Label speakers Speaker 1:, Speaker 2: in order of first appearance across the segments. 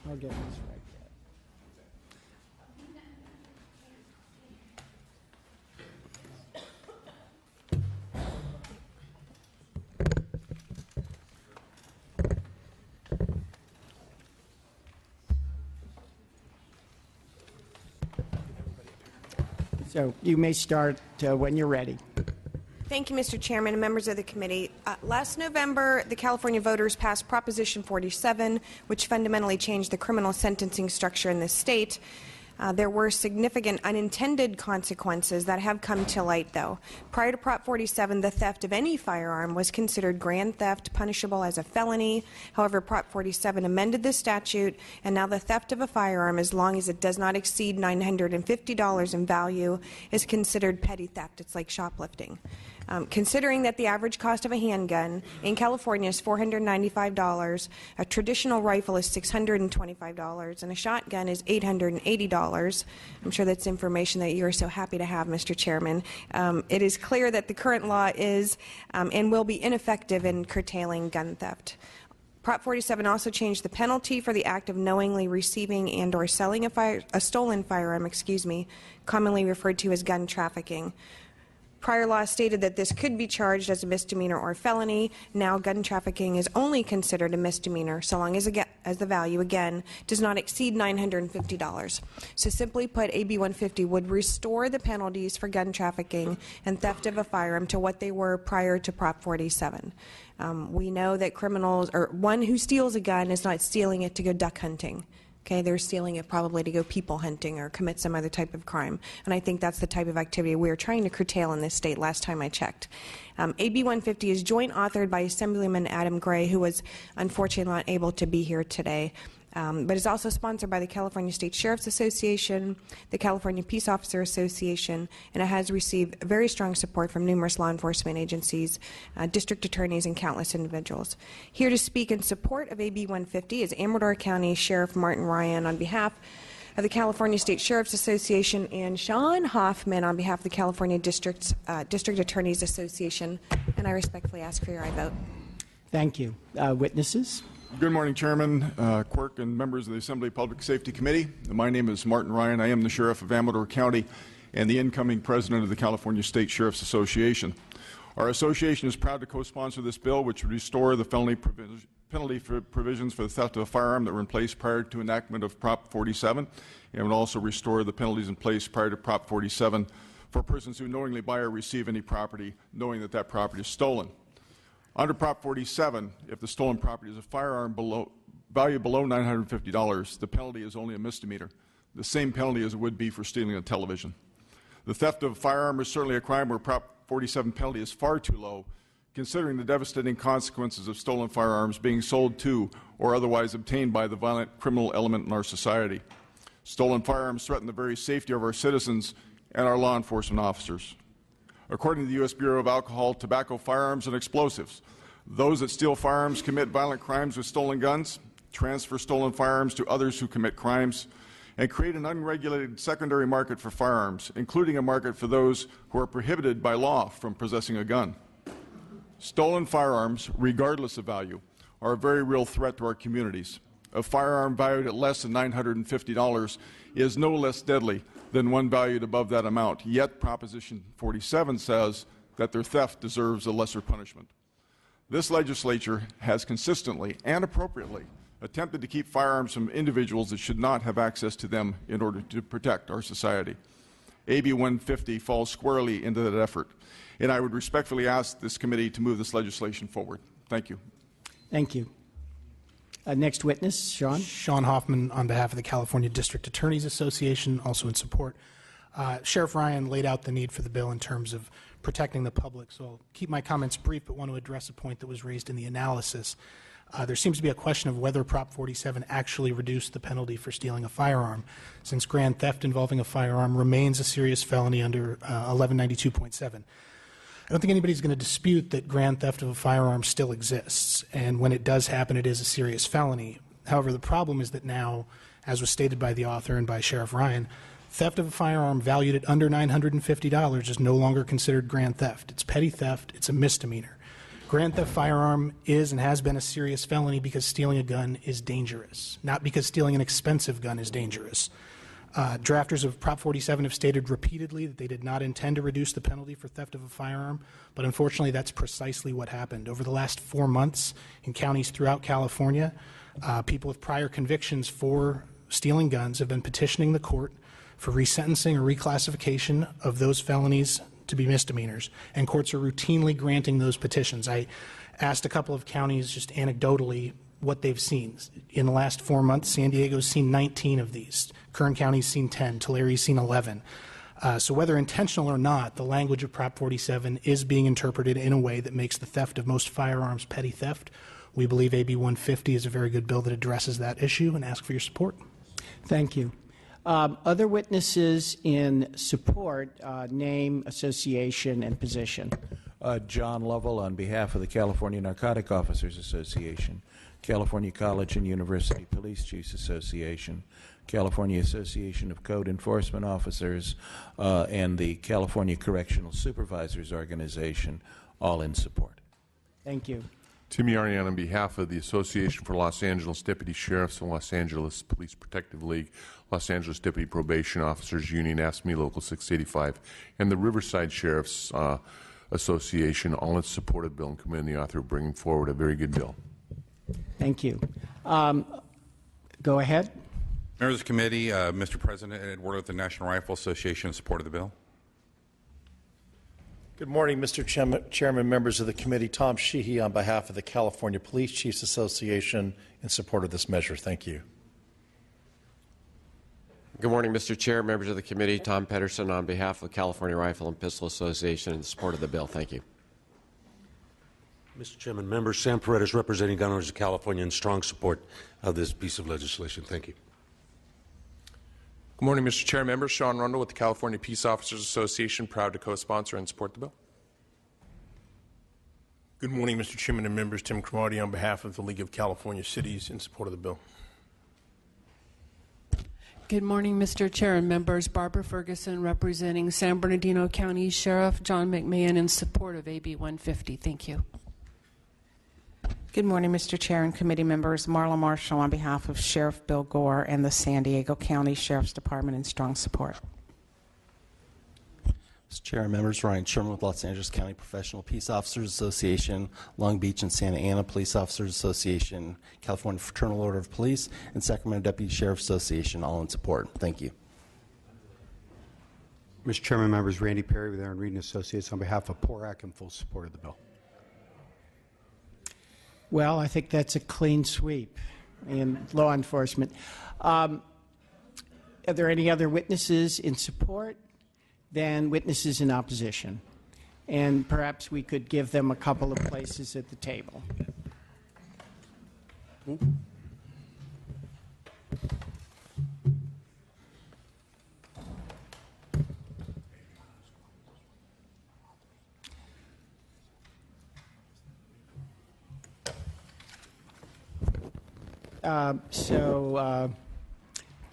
Speaker 1: I'll get this right. So you may start when you're ready.
Speaker 2: Thank you, Mr. Chairman and members of the committee. Last November, the California voters passed Proposition 47, which fundamentally changed the criminal sentencing structure in the state. There were significant unintended consequences that have come to light, though. Prior to Prop 47, the theft of any firearm was considered grand theft, punishable as a felony. However, Prop 47 amended the statute, and now the theft of a firearm, as long as it does not exceed $950 in value, is considered petty theft. It's like shoplifting. Considering that the average cost of a handgun in California is $495, a traditional rifle is $625, and a shotgun is $880. I'm sure that's information that you are so happy to have, Mr. Chairman. It is clear that the current law is and will be ineffective in curtailing gun theft. Prop 47 also changed the penalty for the act of knowingly receiving and or selling a stolen firearm, commonly referred to as gun trafficking. Prior law stated that this could be charged as a misdemeanor or felony. Now gun trafficking is only considered a misdemeanor so long as the value, again, does not exceed $950. So simply put, AB 150 would restore the penalties for gun trafficking and theft of a firearm to what they were prior to Prop 47. We know that criminals, or one who steals a gun is not stealing it to go duck hunting. Okay, they're stealing it probably to go people hunting or commit some other type of crime. And I think that's the type of activity we are trying to curtail in this state last time I checked. AB 150 is joint authored by Assemblyman Adam Gray, who was unfortunately not able to be here today. But is also sponsored by the California State Sheriff's Association, the California Peace Officer Association, and it has received very strong support from numerous law enforcement agencies, district attorneys, and countless individuals. Here to speak in support of AB 150 is Amador County Sheriff Martin Ryan on behalf of the California State Sheriff's Association, and Sean Hoffman on behalf of the California District Attorneys Association. And I respectfully ask for your aye vote.
Speaker 1: Thank you. Witnesses?
Speaker 3: Good morning, Chairman Quirk and members of the Assembly Public Safety Committee. My name is Martin Ryan. I am the Sheriff of Amador County and the incoming President of the California State Sheriff's Association. Our association is proud to co-sponsor this bill, which would restore the penalty provisions for the theft of a firearm that were in place prior to enactment of Prop 47, and would also restore the penalties in place prior to Prop 47 for persons who knowingly buy or receive any property knowing that that property is stolen. Under Prop 47, if the stolen property is a firearm value below $950, the penalty is only a misdemeanor, the same penalty as it would be for stealing a television. The theft of a firearm is certainly a crime where Prop 47 penalty is far too low, considering the devastating consequences of stolen firearms being sold to or otherwise obtained by the violent criminal element in our society. Stolen firearms threaten the very safety of our citizens and our law enforcement officers. According to the U.S. Bureau of Alcohol, Tobacco, Firearms, and Explosives, those that steal firearms commit violent crimes with stolen guns, transfer stolen firearms to others who commit crimes, and create an unregulated secondary market for firearms, including a market for those who are prohibited by law from possessing a gun. Stolen firearms, regardless of value, are a very real threat to our communities. A firearm valued at less than $950 is no less deadly than one valued above that amount, yet Proposition 47 says that their theft deserves a lesser punishment. This legislature has consistently and appropriately attempted to keep firearms from individuals that should not have access to them in order to protect our society. AB 150 falls squarely into that effort, and I would respectfully ask this committee to move this legislation forward. Thank you.
Speaker 1: Thank you. Next witness, Sean.
Speaker 4: Sean Hoffman on behalf of the California District Attorneys Association, also in support. Sheriff Ryan laid out the need for the bill in terms of protecting the public, so I'll keep my comments brief but want to address a point that was raised in the analysis. There seems to be a question of whether Prop 47 actually reduced the penalty for stealing a firearm, since grand theft involving a firearm remains a serious felony under 1192.7. I don't think anybody's going to dispute that grand theft of a firearm still exists, and when it does happen, it is a serious felony. However, the problem is that now, as was stated by the author and by Sheriff Ryan, theft of a firearm valued at under $950 is no longer considered grand theft. It's petty theft. It's a misdemeanor. Grand theft firearm is and has been a serious felony because stealing a gun is dangerous, not because stealing an expensive gun is dangerous. Drafters of Prop 47 have stated repeatedly that they did not intend to reduce the penalty for theft of a firearm, but unfortunately that's precisely what happened. Over the last 4 months in counties throughout California, people with prior convictions for stealing guns have been petitioning the court for resentencing or reclassification of those felonies to be misdemeanors, and courts are routinely granting those petitions. I asked a couple of counties just anecdotally what they've seen. In the last 4 months, San Diego's seen 19 of these. Kern County's seen 10. Tulsa's seen 11. So whether intentional or not, the language of Prop 47 is being interpreted in a way that makes the theft of most firearms petty theft. We believe AB 150 is a very good bill that addresses that issue, and ask for your support.
Speaker 1: Thank you. Other witnesses in support, name, association, and position.
Speaker 5: John Lovell on behalf of the California Narcotic Officers Association, California College and University Police Chiefs Association, California Association of Code Enforcement Officers, and the California Correctional Supervisors Organization, all in support.
Speaker 1: Thank you.
Speaker 6: Tim Yarnian on behalf of the Association for Los Angeles Deputy Sheriffs and Los Angeles Police Protective League, Los Angeles Deputy Probation Officers Union, AFSCME Local 685, and the Riverside Sheriffs Association, all in support of the bill, and commend the author of bringing forward a very good bill.
Speaker 1: Thank you. Go ahead.
Speaker 7: Members of the committee, Mr. President, Ed Ward with the National Rifle Association in support of the bill.
Speaker 8: Good morning, Mr. Chairman, members of the committee. Tom Sheehy on behalf of the California Police Chiefs Association in support of this measure. Thank you.
Speaker 9: Good morning, Mr. Chair, members of the committee. Tom Pedersen on behalf of the California Rifle and Pistol Association in support of the bill. Thank you.
Speaker 10: Mr. Chairman, members, Sam Paredes representing gun owners of California in strong support of this piece of legislation. Thank you.
Speaker 11: Good morning, Mr. Chair, members. Sean Rundle with the California Peace Officers Association, proud to co-sponsor and support the bill.
Speaker 12: Good morning, Mr. Chairman and members. Tim Cromartie on behalf of the League of California Cities in support of the bill.
Speaker 13: Good morning, Mr. Chair and members. Barbara Ferguson representing San Bernardino County Sheriff John McMahon in support of AB 150. Thank you.
Speaker 14: Good morning, Mr. Chair and committee members. Marla Marshall on behalf of Sheriff Bill Gore and the San Diego County Sheriff's Department in strong support.
Speaker 15: Mr. Chair and members, Ryan Sherman with Los Angeles County Professional Peace Officers Association, Long Beach and Santa Ana Police Officers Association, California Fraternal Order of Police, and Sacramento Deputy Sheriff's Association, all in support. Thank you.
Speaker 16: Mr. Chairman, members, Randy Perry with Aaron Reed and Associates on behalf of PORAC in full support of the bill.
Speaker 1: Well, I think that's a clean sweep in law enforcement. Are there any other witnesses in support? Then witnesses in opposition. And perhaps we could give them a couple of places at the table.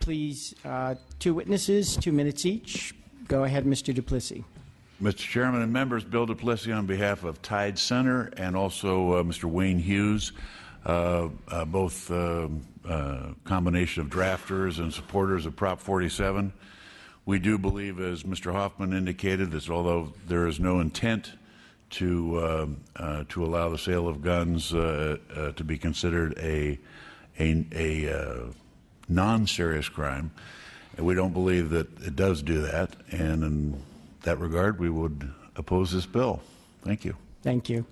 Speaker 1: Please, two witnesses, 2 minutes each. Go ahead, Mr. Duplessis.
Speaker 17: Mr. Chairman and members, Bill Duplessis on behalf of Tide Center and also Mr. Wayne Hughes, both combination of drafters and supporters of Prop 47. We do believe, as Mr. Hoffman indicated, that although there is no intent to allow the sale of guns to be considered a non-serious crime, we don't believe that it does do that, and in that regard, we would oppose this bill. Thank you.
Speaker 1: Thank you.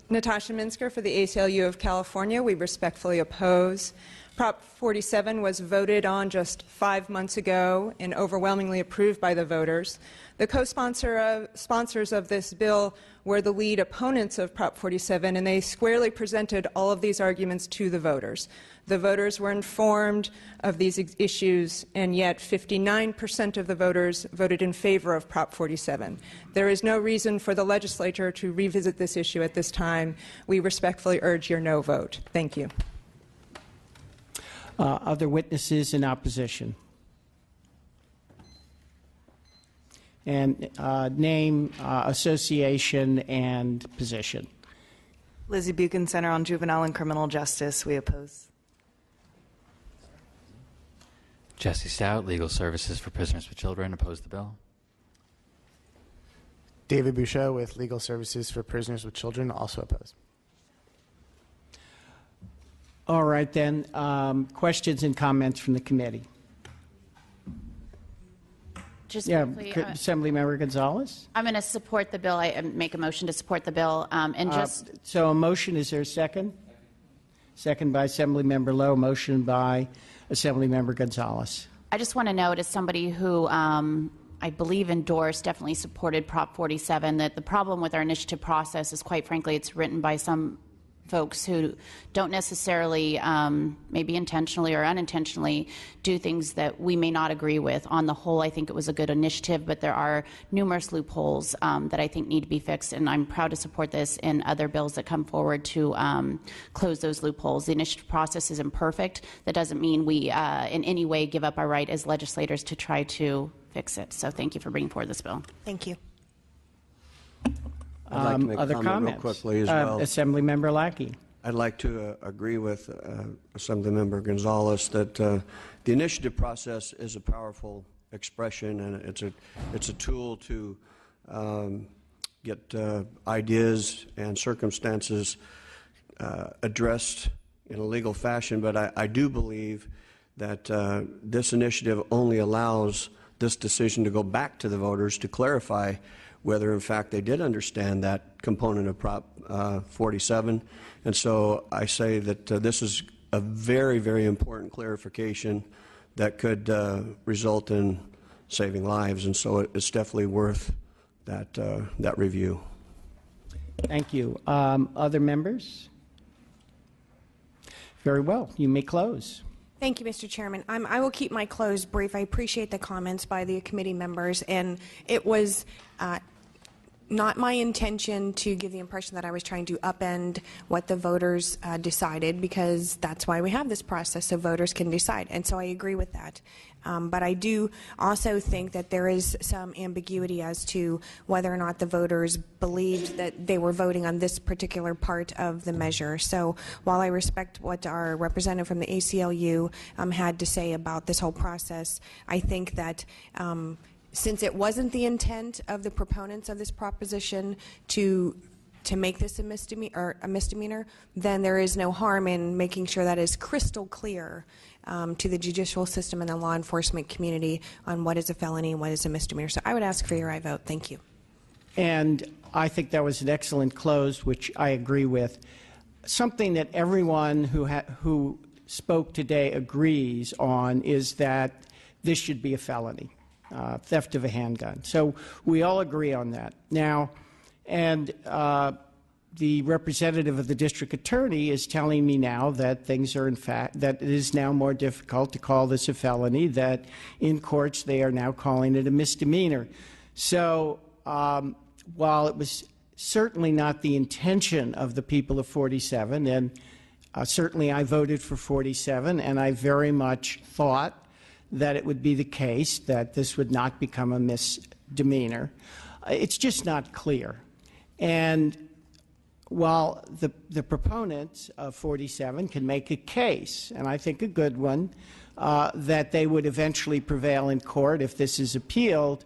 Speaker 18: Natasha Minsker for the ACLU of California. We respectfully oppose. Prop 47 was voted on just 5 months ago and overwhelmingly approved by the voters. The co-sponsors of this bill were the lead opponents of Prop 47, and they squarely presented all of these arguments to the voters. The voters were informed of these issues, and yet 59% of the voters voted in favor of Prop 47. There is no reason for the legislature to revisit this issue at this time. We respectfully urge your no vote. Thank you.
Speaker 1: Other witnesses in opposition? And name, association, and position.
Speaker 19: Lizzie Buchan, Center on Juvenile and Criminal Justice. We oppose.
Speaker 20: Jesse Stout, Legal Services for Prisoners with Children. Oppose the bill.
Speaker 21: David Boucher with Legal Services for Prisoners with Children. Also oppose.
Speaker 1: All right, then. Questions and comments from the committee?
Speaker 22: Just
Speaker 1: Yeah,
Speaker 22: quickly,
Speaker 1: Assemblymember Gonzalez.
Speaker 22: I'm going to support the bill. I make a motion to support the bill. And just
Speaker 1: so a motion, is there a second? Second by Assemblymember Lowe, motion by Assemblymember Gonzalez.
Speaker 22: I just want to note, as somebody who I believe endorsed, definitely supported Prop 47, that the problem with our initiative process is, quite frankly, it's written by some folks who don't necessarily, maybe intentionally or unintentionally, do things that we may not agree with. On the whole, I think it was a good initiative, but there are numerous loopholes that I think need to be fixed, and I'm proud to support this and other bills that come forward to close those loopholes. The initiative process is imperfect. That doesn't mean we in any way give up our right as legislators to try to fix it. So thank you for bringing forward this bill.
Speaker 2: Thank you.
Speaker 23: I'd like to make
Speaker 1: Other
Speaker 23: a comment
Speaker 1: comments?
Speaker 23: real quickly as well.
Speaker 1: Assemblymember Lackey.
Speaker 23: I'd like to agree with Assemblymember Gonzalez that the initiative process is a powerful expression, and it's a tool to get ideas and circumstances addressed in a legal fashion. But I do believe that this initiative only allows this decision to go back to the voters to clarify whether, in fact, they did understand that component of Prop 47. And so I say that this is a very, very important clarification that could result in saving lives. And so it's definitely worth that review.
Speaker 1: Thank you. Other members? Very well. You may close.
Speaker 2: Thank you, Mr. Chairman. I will keep my close brief. I appreciate the comments by the committee members, and it was not my intention to give the impression that I was trying to upend what the voters decided, because that's why we have this process, so voters can decide. And so I agree with that. But I do also think that there is some ambiguity as to whether or not the voters believed that they were voting on this particular part of the measure. So while I respect what our representative from the ACLU had to say about this whole process, I think that since it wasn't the intent of the proponents of this proposition to make this a misdemeanor, then there is no harm in making sure that is crystal clear to the judicial system and the law enforcement community on what is a felony and what is a misdemeanor. So I would ask for your aye vote. Thank you.
Speaker 1: And I think that was an excellent close, which I agree with. Something that everyone who spoke today agrees on is that this should be a felony. Theft of a handgun. So we all agree on that. Now, and the representative of the district attorney is telling me now that things are, in fact, that it is now more difficult to call this a felony, that in courts they are now calling it a misdemeanor. So while it was certainly not the intention of the people of 47, and certainly I voted for 47, and I very much thought that it would be the case that this would not become a misdemeanor. It's just not clear. And while the proponents of 47 can make a case, and I think a good one, that they would eventually prevail in court if this is appealed,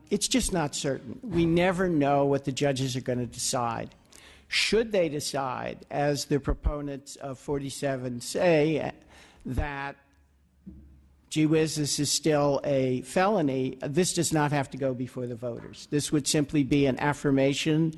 Speaker 1: it's just not certain. We never know what the judges are going to decide. Should they decide, as the proponents of 47 say, that gee whiz, this is still a felony, this does not have to go before the voters. This would simply be an affirmation.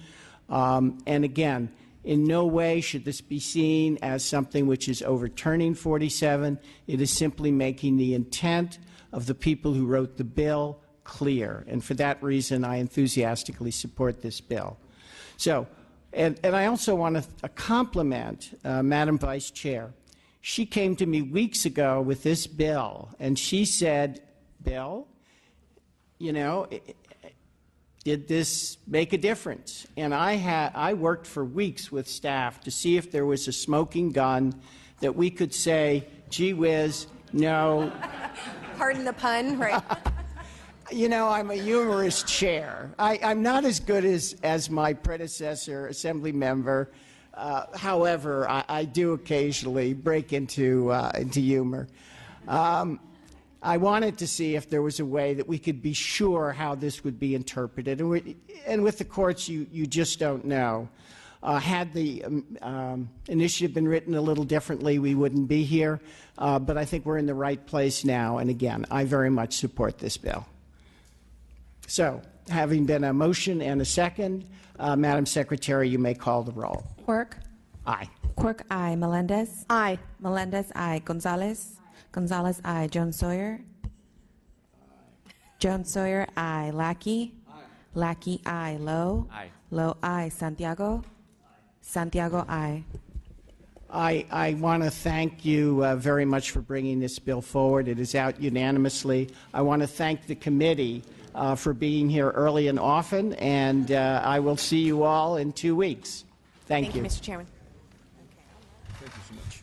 Speaker 1: And again, in no way should this be seen as something which is overturning 47. It is simply making the intent of the people who wrote the bill clear. And for that reason, I enthusiastically support this bill. So, and I also want to compliment Madam Vice Chair. She came to me weeks ago with this bill, and she said, Bill, you know, did this make a difference? And I worked for weeks with staff to see if there was a smoking gun that we could say, gee whiz, no.
Speaker 2: Pardon the pun, right?
Speaker 1: You know, I'm a humorous chair. I'm not as good as my predecessor, assembly member. However, I do occasionally break into humor. I wanted to see if there was a way that we could be sure how this would be interpreted. And with the courts, you just don't know. Had the initiative been written a little differently, we wouldn't be here. But I think we're in the right place now. And again, I very much support this bill. So, having been a motion and a second, Madam Secretary, you may call the roll.
Speaker 3: Quirk.
Speaker 1: Aye.
Speaker 3: Quirk, aye. Melendez.
Speaker 4: Aye.
Speaker 3: Melendez, aye. Gonzalez. Gonzalez, aye. Jones Sawyer. Jones Sawyer, aye. Lackey. Lackey, aye. Lowe.
Speaker 20: Aye.
Speaker 3: Lowe, aye. Santiago. Santiago, aye.
Speaker 1: I want to thank you very much for bringing this bill forward. It is out unanimously. I want to thank the committee for being here early and often, and I will see you all in 2 weeks. Thank you.
Speaker 2: Mr. Chairman.
Speaker 1: Thank you so much.